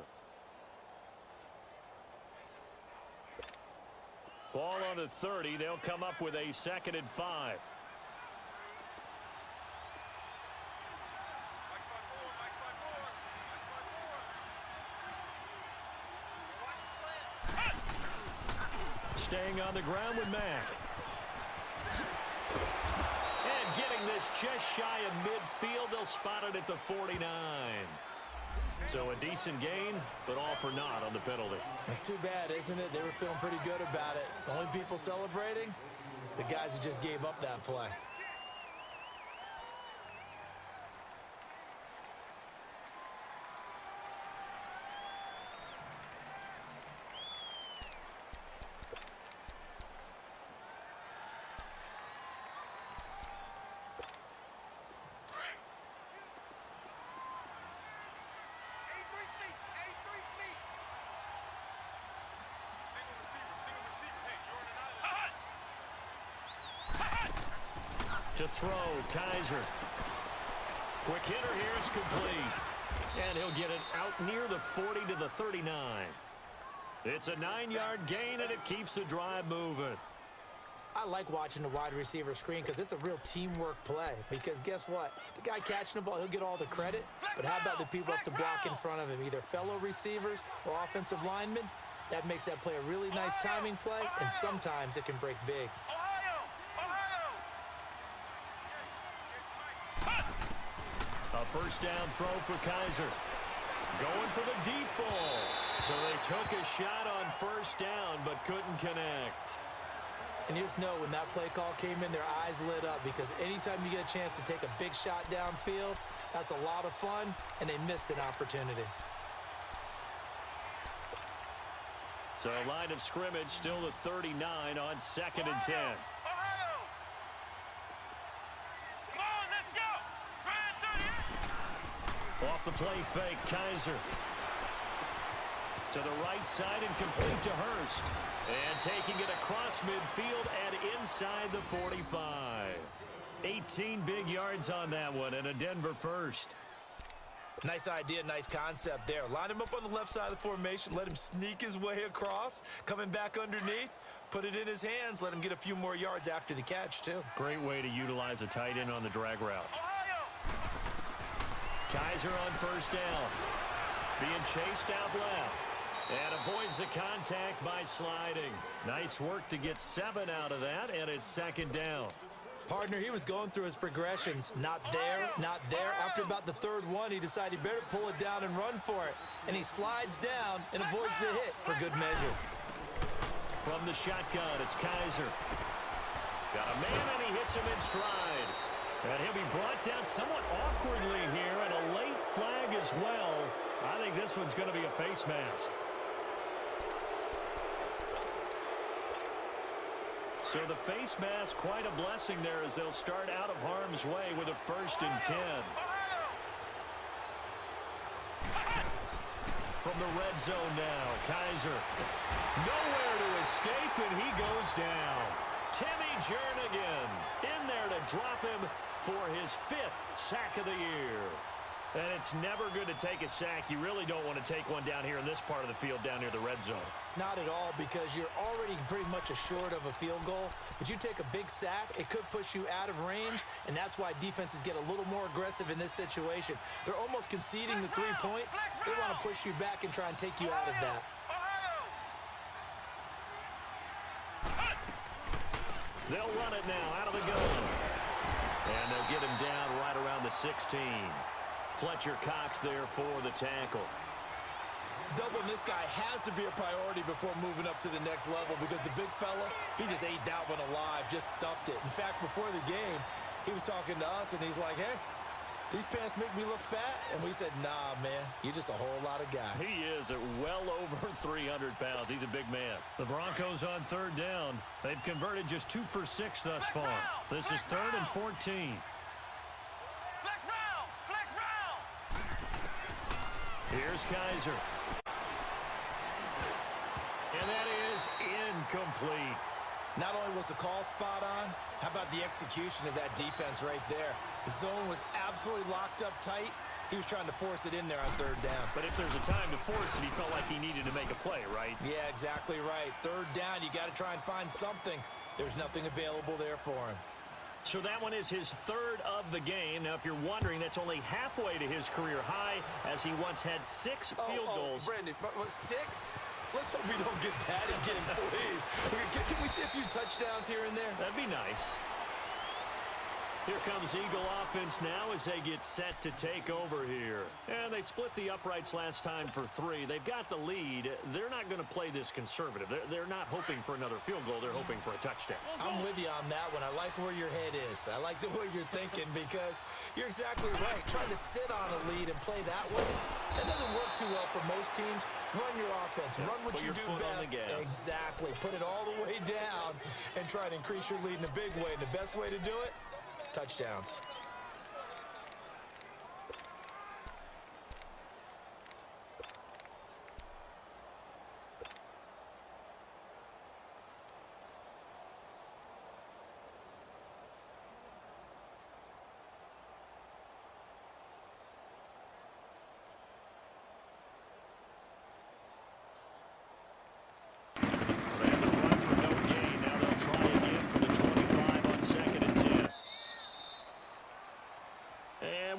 Ball on the 30. They'll come up with a 2nd and 5. Staying on the ground with Mack. And getting this just shy of midfield. They'll spot it at the 49. So a decent gain, but all for naught on the penalty. It's too bad, isn't it? They were feeling pretty good about it. The only people celebrating, the guys who just gave up that play. To throw, Kaiser. Quick hitter here, it's complete. And he'll get it out near the 40 to the 39. It's a 9-yard gain, and it keeps the drive moving. I like watching the wide receiver screen because it's a real teamwork play. Because guess what? The guy catching the ball, he'll get all the credit. But how about the people have to block in front of him, either fellow receivers or offensive linemen? That makes that play a really nice timing play, and sometimes it can break big. A first down throw for Kaiser. Going for the deep ball. So they took a shot on first down, but couldn't connect. And you just know when that play call came in, their eyes lit up because anytime you get a chance to take a big shot downfield, that's a lot of fun, and they missed an opportunity. So line of scrimmage still the 39 on 2nd and 10. Off the play fake, Kaiser. To the right side and complete to Hurst. And taking it across midfield and inside the 45. 18 big yards on that one and a Denver first. Nice idea, nice concept there. Line him up on the left side of the formation, let him sneak his way across, coming back underneath, put it in his hands, let him get a few more yards after the catch, too. Great way to utilize a tight end on the drag route. Kaiser on first down. Being chased out left. And avoids the contact by sliding. Nice work to get 7 out of that, and it's 2nd down. Partner, he was going through his progressions. Not there, not there. After about the 3rd one, he decided he better pull it down and run for it. And he slides down and avoids the hit for good measure. From the shotgun, it's Kaiser. Got a man, and he hits him in stride. And he'll be brought down somewhat awkwardly here, and a late flag as well. I think this one's going to be a face mask. So the face mask, quite a blessing there as they'll start out of harm's way with a 1st and 10. From the red zone now, Kaiser. Nowhere to escape, and he goes down. Timmy Jernigan in there to drop him for his 5th sack of the year. And it's never good to take a sack. You really don't want to take one down here in this part of the field down near the red zone. Not at all, because you're already pretty much assured of a field goal. But you take a big sack, it could push you out of range, and that's why defenses get a little more aggressive in this situation. They're almost conceding the 3 points. They want to push you back and try and take you out of that. They'll run it now out of the gun. And they'll get him down right around the 16. Fletcher Cox there for the tackle. Doubling this guy has to be a priority before moving up to the next level, because the big fella, he just ate that one alive, just stuffed it. In fact, before the game, he was talking to us, and he's like, hey, these pants make me look fat. And we said, nah, man, you're just a whole lot of guy. He is at well over 300 pounds. He's a big man. The Broncos on 3rd down. They've converted just 2 for 6 thus far. This is 3rd and 14. Here's Kaiser. And that is incomplete. Not only was the call spot on, how about the execution of that defense right there? The zone was absolutely locked up tight. He was trying to force it in there on 3rd down. But if there's a time to force it, he felt like he needed to make a play, right? Yeah, exactly right. 3rd down, you got to try and find something. There's nothing available there for him. So that one is his 3rd of the game. Now, if you're wondering, that's only halfway to his career high, as he once had 6 field goals. Brandon, what, 6? Let's hope we don't get that again, please. Can we see a few touchdowns here and there? That'd be nice. Here comes Eagle offense now as they get set to take over here. And they split the uprights last time for 3. They've got the lead. They're not going to play this conservative. They're not hoping for another field goal. They're hoping for a touchdown. I'm with you on that one. I like where your head is. I like the way you're thinking, because you're exactly right. Trying to sit on a lead and play that way, that doesn't work too well for most teams. Run your offense. Run what you do best. Exactly. Put it all the way down and try to increase your lead in a big way. And the best way to do it, touchdowns.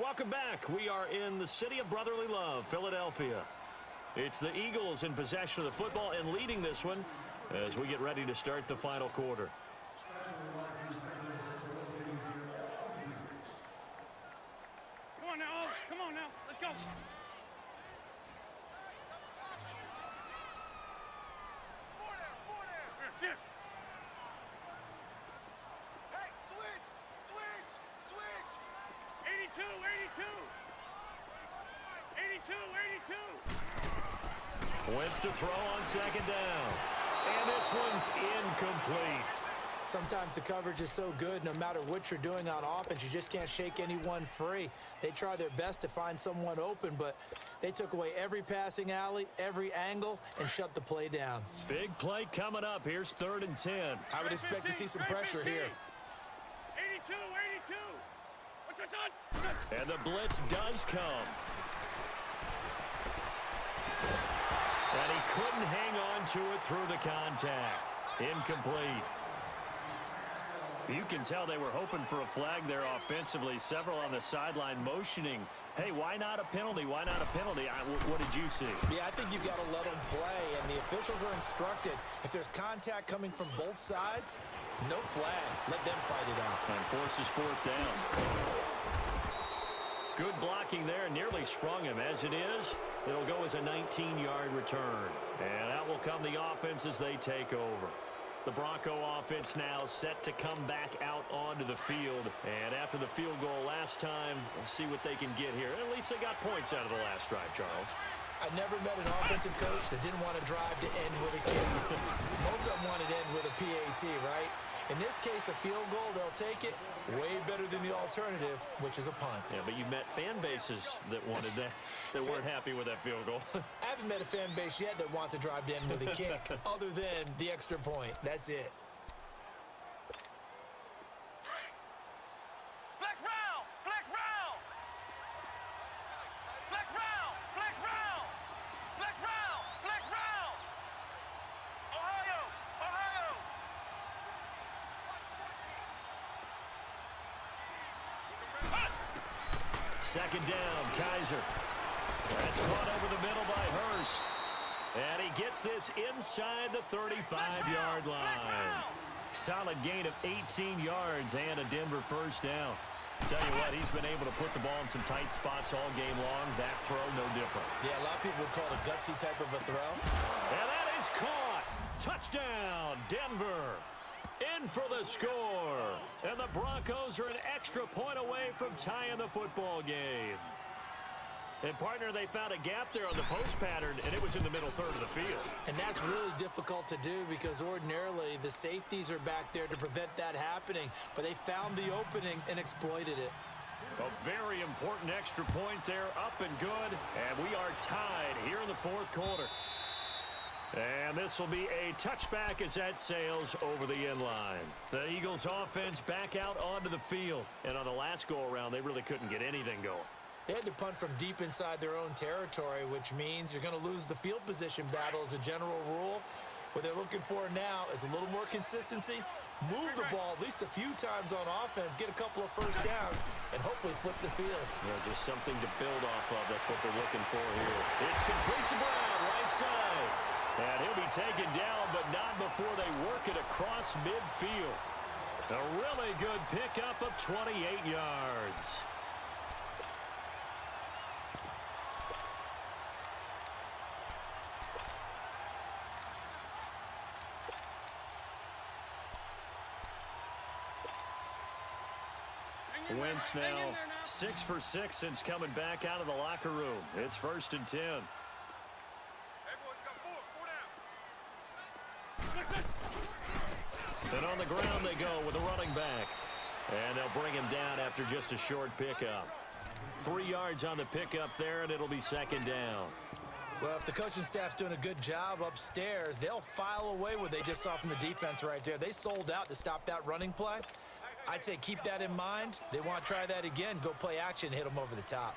Welcome back. We are in the city of brotherly love, Philadelphia. It's the Eagles in possession of the football and leading this one as we get ready to start the final quarter. Come on now, come on now, let's go. That's it. Hey, switch! 82, 82. Wentz to throw on 2nd down. And this one's incomplete. Sometimes the coverage is so good, no matter what you're doing on offense, you just can't shake anyone free. They try their best to find someone open, but they took away every passing alley, every angle, and shut the play down. Big play coming up. Here's 3rd and 10. I would expect to see some pressure here. 82. What's this on? And the blitz does come. And he couldn't hang on to it through the contact. Incomplete. You can tell they were hoping for a flag there offensively. Several on the sideline motioning. Hey, why not a penalty? Why not a penalty? What did you see? Yeah, I think you've got to let them play, and the officials are instructed. If there's contact coming from both sides, no flag. Let them fight it out. And forces 4th down. Good blocking there. Nearly sprung him. As it is, it'll go as a 19-yard return. And out will come the offense as they take over. The Bronco offense now set to come back out onto the field. And after the field goal last time, we'll see what they can get here. At least they got points out of the last drive, Charles. I never met an offensive coach that didn't want to drive to end with a kick. Most of them wanted to end with a PAT, right? In this case, a field goal, they'll take it. Way better than the alternative, which is a punt. Yeah, but you met fan bases that wanted that, that weren't happy with that field goal. I haven't met a fan base yet that wants to drive to end with a kick, other than the extra point. That's it. Black round. second down, Kaiser. That's caught over the middle by Hurst. And he gets this inside the 35-yard line. Solid gain of 18 yards and a Denver first down. Tell you what, he's been able to put the ball in some tight spots all game long. That throw, no different. Yeah, a lot of people would call it a gutsy type of a throw. And that is caught. Touchdown, Denver. In for the score. And the Broncos are an extra point away from tying the football game. And, partner, they found a gap there on the post pattern, and it was in the middle third of the field. And that's really difficult to do because ordinarily the safeties are back there to prevent that happening. But they found the opening and exploited it. A very important extra point there, up and good. And we are tied here in the fourth quarter. And this will be a touchback as that sails over the end line. The Eagles offense back out onto the field. And on the last go-around, they really couldn't get anything going. They had to punt from deep inside their own territory, which means you're going to lose the field position battle as a general rule. What they're looking for now is a little more consistency, move the ball at least a few times on offense, get a couple of first downs, and hopefully flip the field. Just something to build off of. That's what they're looking for here. It's complete to Brown, right side. And he'll be taken down, but not before they work it across midfield. A really good pickup of 28 yards. Wentz now 6 for 6 since coming back out of the locker room. It's 1st and 10. And on the ground they go with a running back. And they'll bring him down after just a short pickup. 3 yards on the pickup there, and it'll be second down. Well, if the coaching staff's doing a good job upstairs, they'll file away what they just saw from the defense right there. They sold out to stop that running play. I'd say keep that in mind. They want to try that again. Go play action, hit them over the top.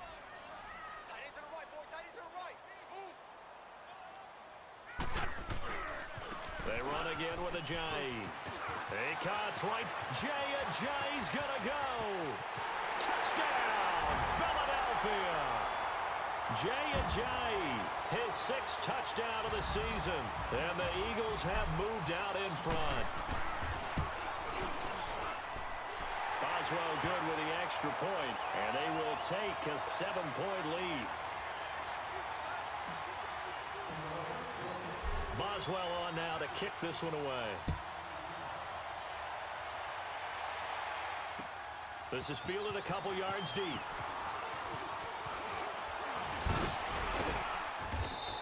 They run again with Ajayi. He cuts right. Ajayi's going to go. Touchdown, Philadelphia. Ajayi, his 6th touchdown of the season. And the Eagles have moved out in front. Boswell good with the extra point, and they will take a 7-point lead. Boswell on now to kick this one away. This is fielded a couple yards deep.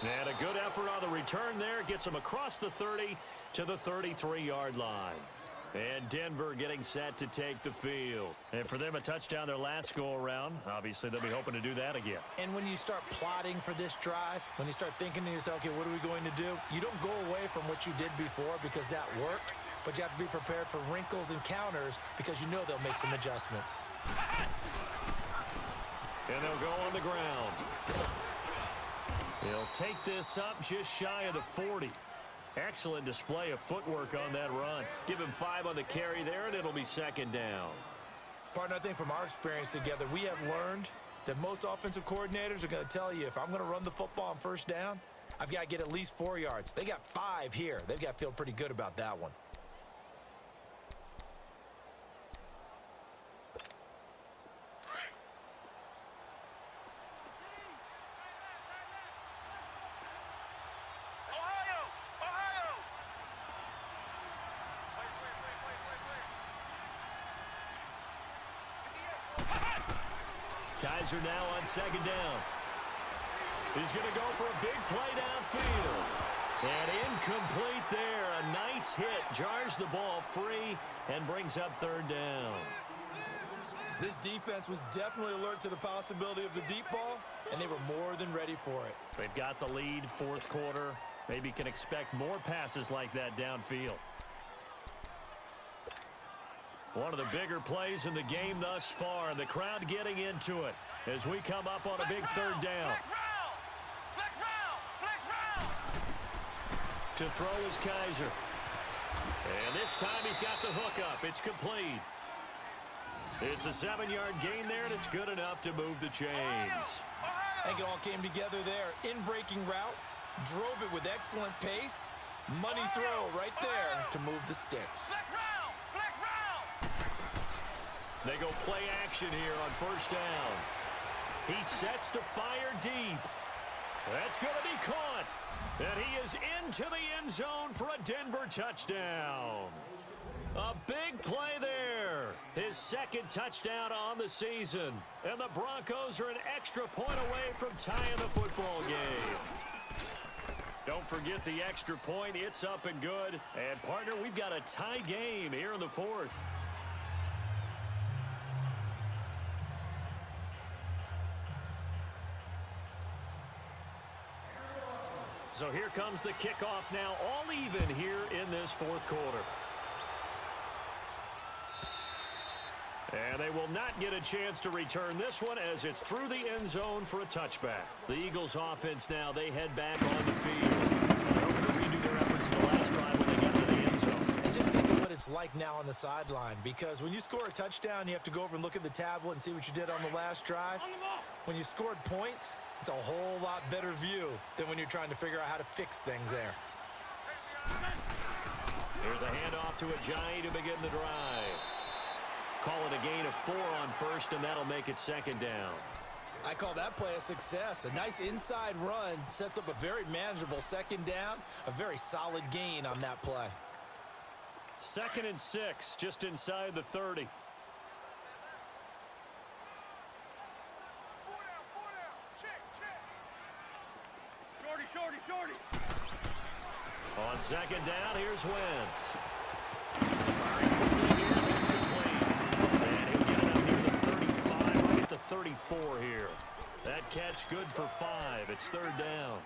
And a good effort on the return there. Gets him across the 30 to the 33-yard line. And Denver getting set to take the field. And for them, a touchdown their last go-around. Obviously, they'll be hoping to do that again. And when you start plotting for this drive, when you start thinking to yourself, okay, what are we going to do? You don't go away from what you did before because that worked. But you have to be prepared for wrinkles and counters because you know they'll make some adjustments. And they'll go on the ground. He'll take this up just shy of the 40. Excellent display of footwork on that run. Give him 5 on the carry there, and it'll be second down. Partner, I think from our experience together, we have learned that most offensive coordinators are going to tell you, if I'm going to run the football on first down, I've got to get at least 4 yards. They got 5 here. They've got to feel pretty good about that one. Kaiser now on second down. He's going to go for a big play downfield. And incomplete there. A nice hit. Jars the ball free and brings up third down. This defense was definitely alert to the possibility of the deep ball, and they were more than ready for it. They've got the lead, fourth quarter. Maybe can expect more passes like that downfield. One of the bigger plays in the game thus far, and the crowd getting into it as we come up on a big third down. To throw is Kaiser. And this time he's got the hook up. It's complete. It's a 7-yard gain there, and it's good enough to move the chains. I think it all came together there. In-breaking route, drove it with excellent pace. Money throw right there to move the sticks. They go play action here on first down. He sets to fire deep. That's going to be caught. And he is into the end zone for a Denver touchdown. A big play there. His second touchdown on the season. And the Broncos are an extra point away from tying the football game. Don't forget the extra point. It's up and good. And, partner, we've got a tie game here in the fourth. So here comes the kickoff now, all even here in this fourth quarter. And they will not get a chance to return this one as it's through the end zone for a touchback. The Eagles offense now, they head back on the field. They're hoping to redo their efforts in the last drive when they got to the end zone. And just think of what it's like now on the sideline, because when you score a touchdown, you have to go over and look at the tablet and see what you did on the last drive. When you scored points, it's a whole lot better view than when you're trying to figure out how to fix things there. There's a handoff to Ajayi to begin the drive. Call it a gain of 4 on first, and that'll make it second down. I call that play a success. A nice inside run sets up a very manageable second down, a very solid gain on that play. 2nd and 6, just inside the 30. Shorty. On second down, here's Wentz. Firing quickly here, it's complete. And he'll get it up near the 35, right at the 34 here. That catch good for 5. It's 3rd down.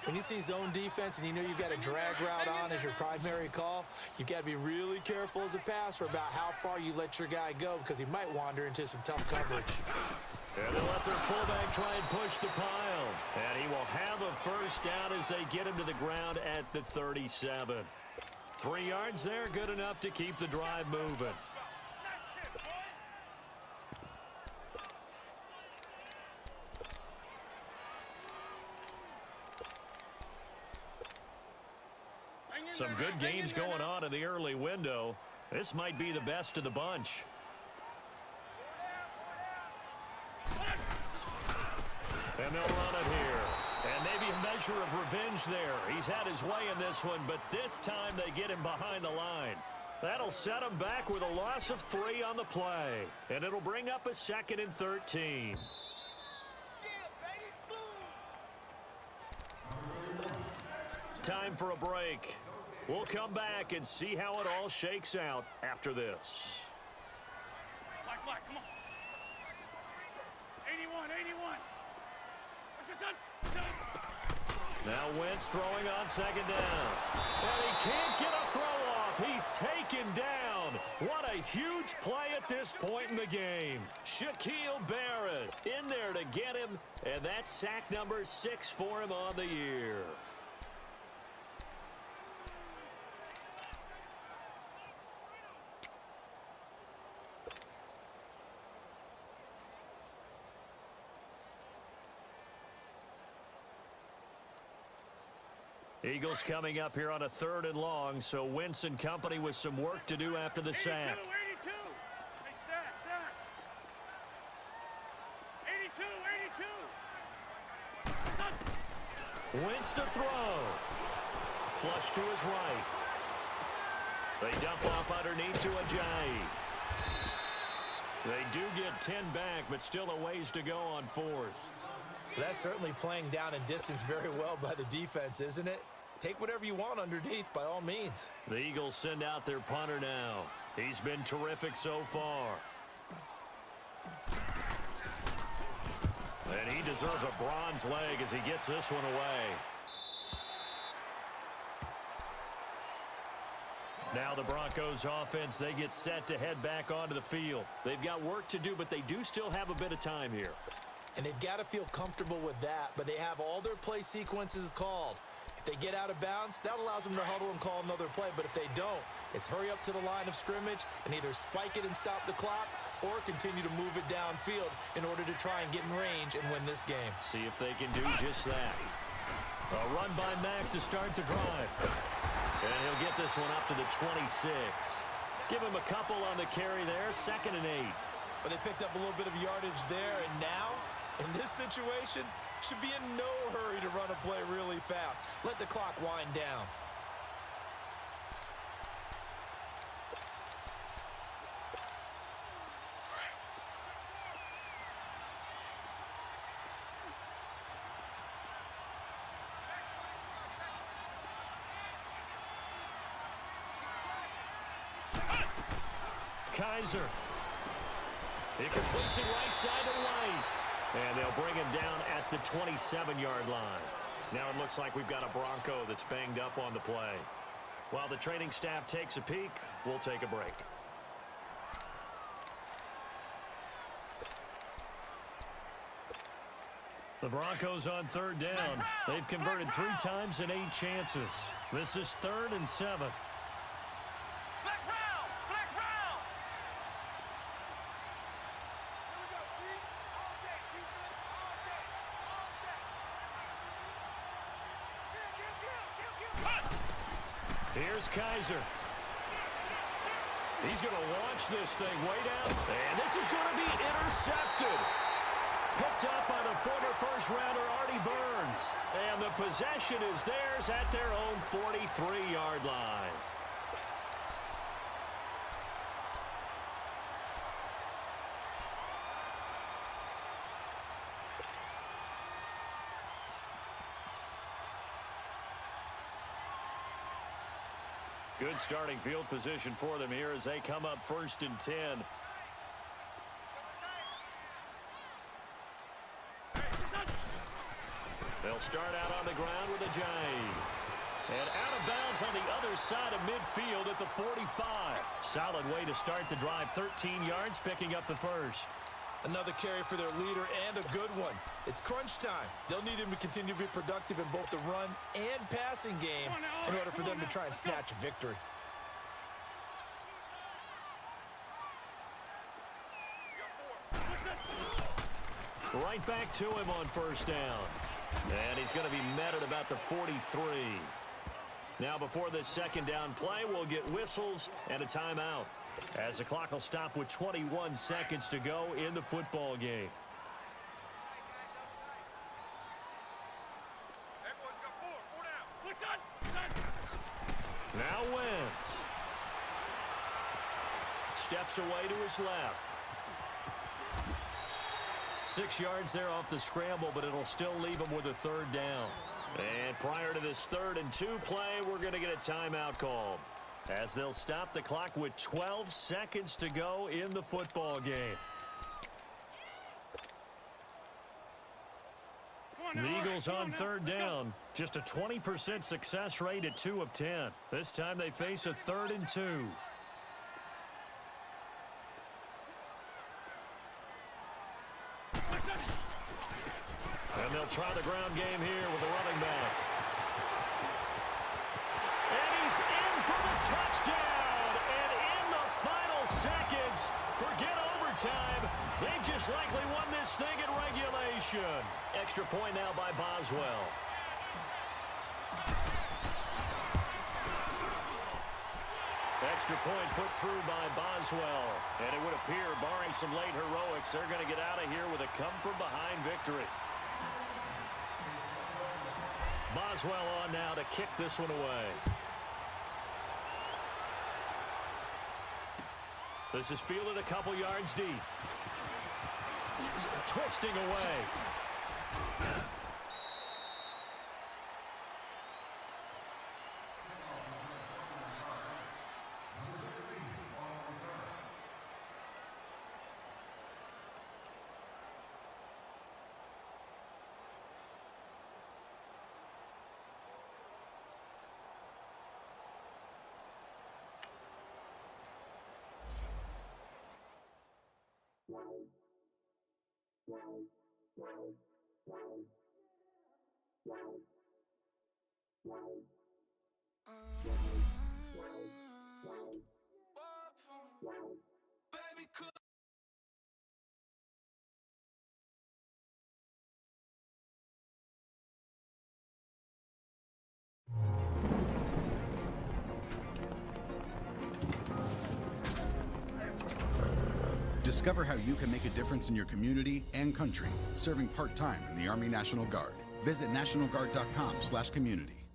When you see zone defense and you know you've got a drag route on as your primary call, you've got to be really careful as a passer about how far you let your guy go, because he might wander into some tough coverage. And they'll let their fullback try and push the pile. And he will have a first down as they get him to the ground at the 37. 3 yards there, good enough to keep the drive moving. Some good games going on in the early window. This might be the best of the bunch. And they'll run it here. And maybe a measure of revenge there. He's had his way in this one, but this time they get him behind the line. That'll set him back with a loss of 3 on the play. And it'll bring up a 2nd and 13. Time for a break. We'll come back and see how it all shakes out after this. Black, come on. 81. Now Wentz throwing on second down. And he can't get a throw off. He's taken down. What a huge play at this point in the game. Shaquille Barrett in there to get him. And that's sack number 6 for him on the year. Eagles coming up here on a 3rd and long, so Wentz and company with some work to do after the sack. 82. Hey, stat. 82. Wentz to throw. Flush to his right. They dump off underneath to Ajayi. They do get 10 back, but still a ways to go on 4th. That's certainly playing down and distance very well by the defense, isn't it? Take whatever you want underneath, by all means. The Eagles send out their punter now. He's been terrific so far. And he deserves a bronze leg as he gets this one away. Now the Broncos offense, they get set to head back onto the field. They've got work to do, but they do still have a bit of time here. And they've got to feel comfortable with that, but they have all their play sequences called. If they get out of bounds, that allows them to huddle and call another play. But if they don't, it's hurry up to the line of scrimmage and either spike it and stop the clock or continue to move it downfield in order to try and get in range and win this game. See if they can do just that. A run by Mack to start the drive. And he'll get this one up to the 26. Give him a couple on the carry there, 2nd and 8. But they picked up a little bit of yardage there, and now, in this situation, should be in no hurry to run a play really fast. Let the clock wind down. Kaiser. He completes it right side to right. And they'll bring him down at the 27-yard line. Now it looks like we've got a Bronco that's banged up on the play. While the training staff takes a peek, we'll take a break. The Broncos on 3rd down. They've converted 3 times in 8 chances. This is 3rd and 7. Here's Kaiser. He's going to launch this thing way down. And this is going to be intercepted. Picked up by the former first-rounder Artie Burns. And the possession is theirs at their own 43-yard line. Good starting field position for them here as they come up 1st and 10. They'll start out on the ground with a jive. And out of bounds on the other side of midfield at the 45. Solid way to start the drive. 13 yards, picking up the first. Another carry for their leader and a good one. It's crunch time. They'll need him to continue to be productive in both the run and passing game in order for them to try and snatch a victory. Right back to him on 1st down. And he's going to be met at about the 43. Now before this 2nd down play, we'll get whistles and a timeout, as the clock will stop with 21 seconds to go in the football game. Now Wentz. Steps away to his left. 6 yards there off the scramble, but it'll still leave him with a 3rd down. And prior to this 3rd and 2 play, we're going to get a timeout called, as they'll stop the clock with 12 seconds to go in the football game. The Eagles on 3rd down. Just a 20% success rate at 2 of 10. This time they face a 3rd and 2. And they'll try the ground game here with a running back. And he's in for the touchdown. And in the final seconds, forget overtime. They've just likely won this thing in regulation. Extra point now by Boswell. Extra point put through by Boswell. And it would appear, barring some late heroics, they're going to get out of here with a come-from-behind victory. Boswell on now to kick this one away. This is fielded a couple yards deep. Twisting away. Discover how you can make a difference in your community and country, serving part-time in the Army National Guard. Visit nationalguard.com/community.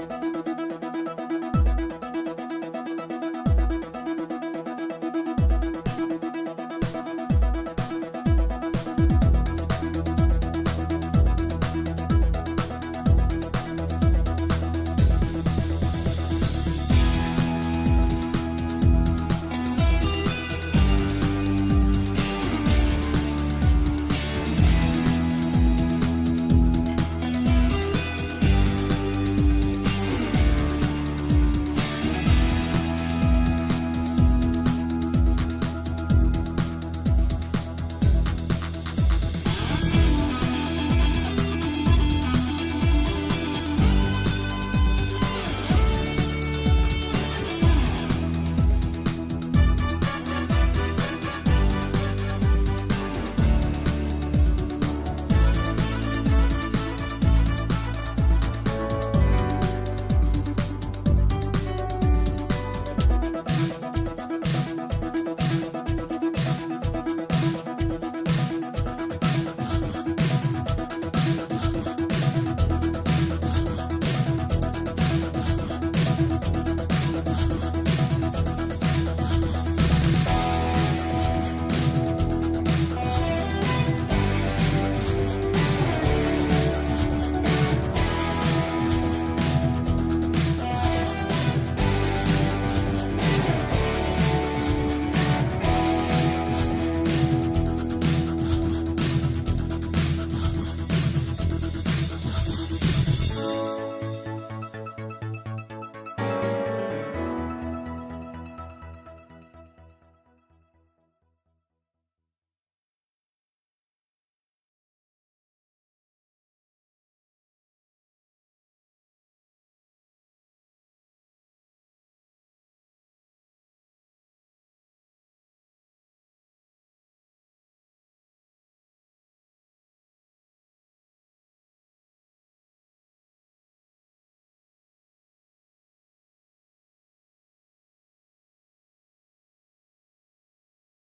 Bye.